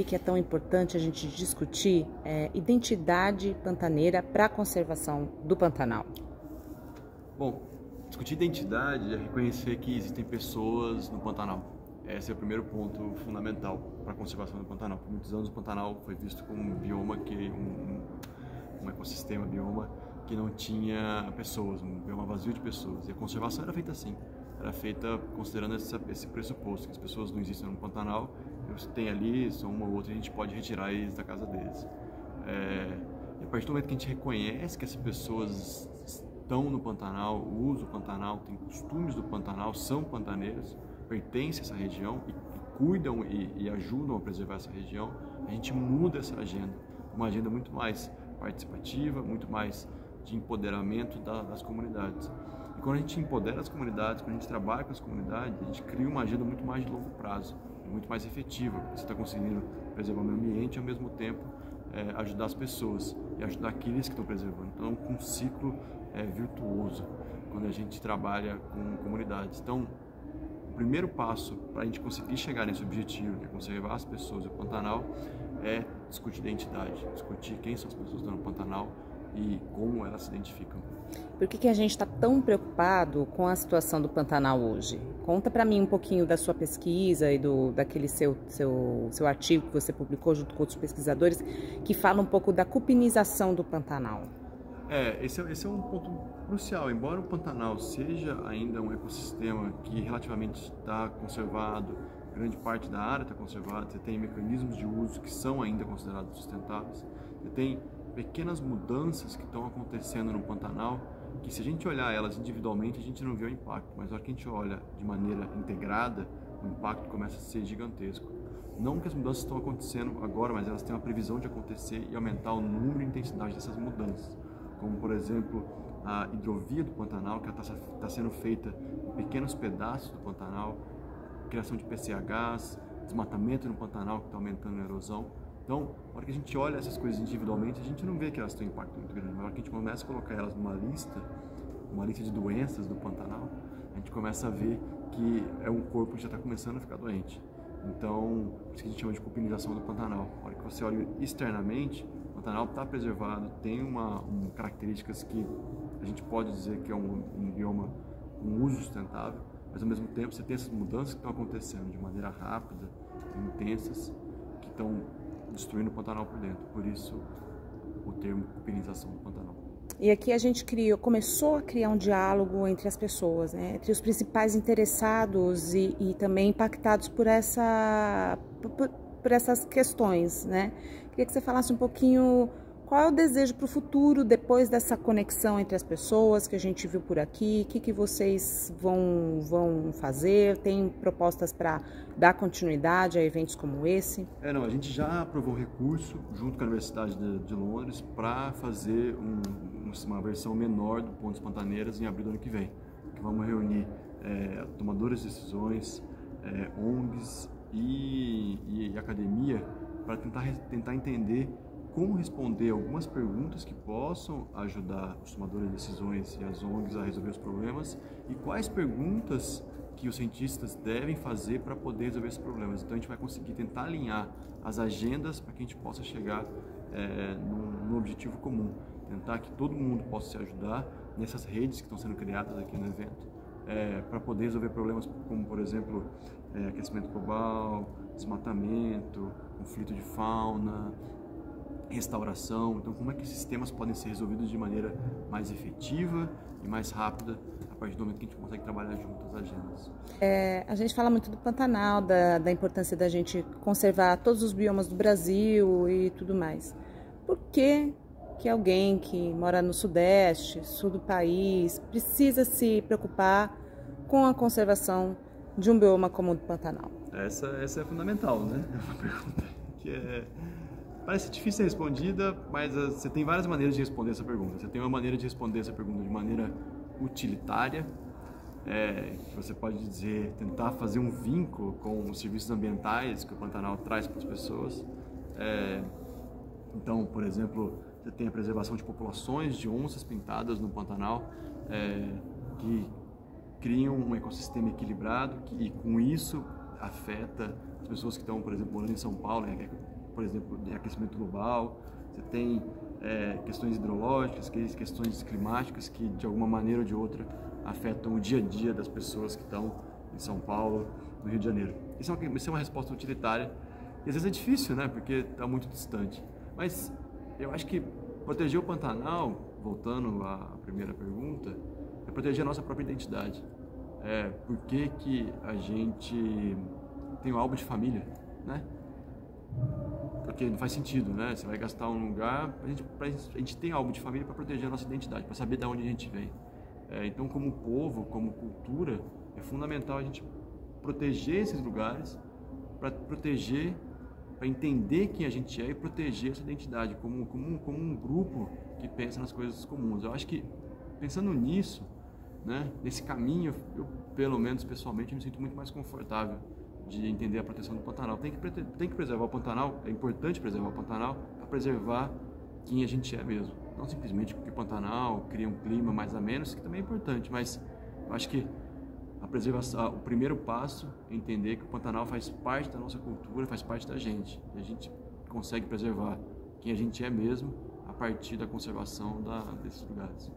que é tão importante a gente discutir identidade pantaneira para a conservação do Pantanal? Bom, discutir identidade é reconhecer que existem pessoas no Pantanal. Esse é o primeiro ponto fundamental para a conservação do Pantanal. Por muitos anos o Pantanal foi visto como um bioma, um ecossistema, bioma que não tinha pessoas, um bioma vazio de pessoas. E a conservação era feita assim, era feita considerando esse pressuposto, que as pessoas não existem no Pantanal, eles têm ali, só uma ou outra, e a gente pode retirar eles da casa deles. E a partir do momento que a gente reconhece que essas pessoas estão no Pantanal, usam o Pantanal, têm costumes do Pantanal, são pantaneiros, pertencem a essa região e cuidam e ajudam a preservar essa região, a gente muda essa agenda, uma agenda muito mais participativa, muito mais de empoderamento das comunidades. E quando a gente empodera as comunidades, quando a gente trabalha com as comunidades, a gente cria uma agenda muito mais de longo prazo, muito mais efetiva. Você está conseguindo preservar o meio ambiente e ao mesmo tempo ajudar as pessoas e ajudar aqueles que estão preservando. Então é um ciclo virtuoso quando a gente trabalha com comunidades. Então, o primeiro passo para a gente conseguir chegar nesse objetivo, que é conservar as pessoas do Pantanal, é discutir identidade, discutir quem são as pessoas que estão no Pantanal e como elas se identificam. Por que a gente está tão preocupado com a situação do Pantanal hoje? Conta para mim um pouquinho da sua pesquisa e daquele seu artigo que você publicou junto com outros pesquisadores, que fala um pouco da cupinização do Pantanal. Esse é um ponto crucial. Embora o Pantanal seja ainda um ecossistema que relativamente está conservado, grande parte da área está conservada, você tem mecanismos de uso que são ainda considerados sustentáveis, você tem pequenas mudanças que estão acontecendo no Pantanal, que se a gente olhar elas individualmente, a gente não vê o impacto, mas na hora que a gente olha de maneira integrada, o impacto começa a ser gigantesco. Não que as mudanças estão acontecendo agora, mas elas têm uma previsão de acontecer e aumentar o número e intensidade dessas mudanças. Como, por exemplo, a hidrovia do Pantanal, que está sendo feita em pequenos pedaços do Pantanal, criação de PCHs, desmatamento no Pantanal, que está aumentando a erosão. Então, na hora que a gente olha essas coisas individualmente, a gente não vê que elas têm um impacto muito grande. Na hora que a gente começa a colocar elas numa lista de doenças do Pantanal, a gente começa a ver que é um corpo que já está começando a ficar doente. Então, por isso que a gente chama de cupinização do Pantanal. Na hora que você olha externamente, o Pantanal está preservado, tem características que a gente pode dizer que é um bioma com uso sustentável, mas ao mesmo tempo você tem essas mudanças que estão acontecendo de maneira rápida e intensas, que estão destruindo o Pantanal por dentro. Por isso o termo cupinização do Pantanal. E aqui a gente começou a criar um diálogo entre as pessoas, né? Entre os principais interessados e também impactados por essas questões, né? Queria que você falasse um pouquinho qual é o desejo para o futuro depois dessa conexão entre as pessoas que a gente viu por aqui, o que vocês vão fazer, tem propostas para dar continuidade a eventos como esse? A gente já aprovou recurso junto com a Universidade de Londres para fazer uma versão menor do Pontes Pantaneiras em abril do ano que vem, que vamos reunir tomadores de decisões, ONGs e academia para tentar entender como responder algumas perguntas que possam ajudar os tomadores de decisões e as ONGs a resolver os problemas e quais perguntas que os cientistas devem fazer para poder resolver esses problemas. Então a gente vai conseguir tentar alinhar as agendas para que a gente possa chegar no objetivo comum, tentar que todo mundo possa se ajudar nessas redes que estão sendo criadas aqui no evento, para poder resolver problemas como, por exemplo, aquecimento global, desmatamento, conflito de fauna, restauração. Então, como é que esses temas podem ser resolvidos de maneira mais efetiva e mais rápida a partir do momento que a gente consegue trabalhar junto as agendas? A gente fala muito do Pantanal, da importância da gente conservar todos os biomas do Brasil e tudo mais. Por que alguém que mora no Sudeste, Sul do país, precisa se preocupar com a conservação de um bioma como o do Pantanal? Essa é fundamental, né? É uma pergunta que parece difícil ser respondida, mas você tem várias maneiras de responder essa pergunta. Você tem uma maneira de responder essa pergunta de maneira utilitária, que você pode dizer, tentar fazer um vínculo com os serviços ambientais que o Pantanal traz para as pessoas. Então, por exemplo, você tem a preservação de populações de onças pintadas no Pantanal, que criam um ecossistema equilibrado e com isso afeta as pessoas que estão, por exemplo, morando em São Paulo, por exemplo, de aquecimento global, você tem questões hidrológicas, questões climáticas que de alguma maneira ou de outra afetam o dia a dia das pessoas que estão em São Paulo, no Rio de Janeiro. Isso é uma resposta utilitária e às vezes é difícil, né, porque está muito distante. Mas eu acho que proteger o Pantanal, voltando à primeira pergunta, é proteger a nossa própria identidade. Por que a gente tem um álbum de família, né? Porque não faz sentido, né? Você vai gastar um lugar, a gente tem álbum de família para proteger a nossa identidade, para saber de onde a gente vem. Então, como povo, como cultura, é fundamental a gente proteger esses lugares, para proteger, para entender quem a gente é e proteger essa identidade como um grupo que pensa nas coisas comuns. Eu acho que, pensando nisso, né, nesse caminho, eu, pelo menos pessoalmente, me sinto muito mais confortável de entender a proteção do Pantanal. Tem que preservar o Pantanal, é importante preservar o Pantanal para preservar quem a gente é mesmo. Não simplesmente porque o Pantanal cria um clima mais ameno, isso que também é importante, mas eu acho que a preservação, o primeiro passo é entender que o Pantanal faz parte da nossa cultura, faz parte da gente. E a gente consegue preservar quem a gente é mesmo a partir da conservação desses lugares.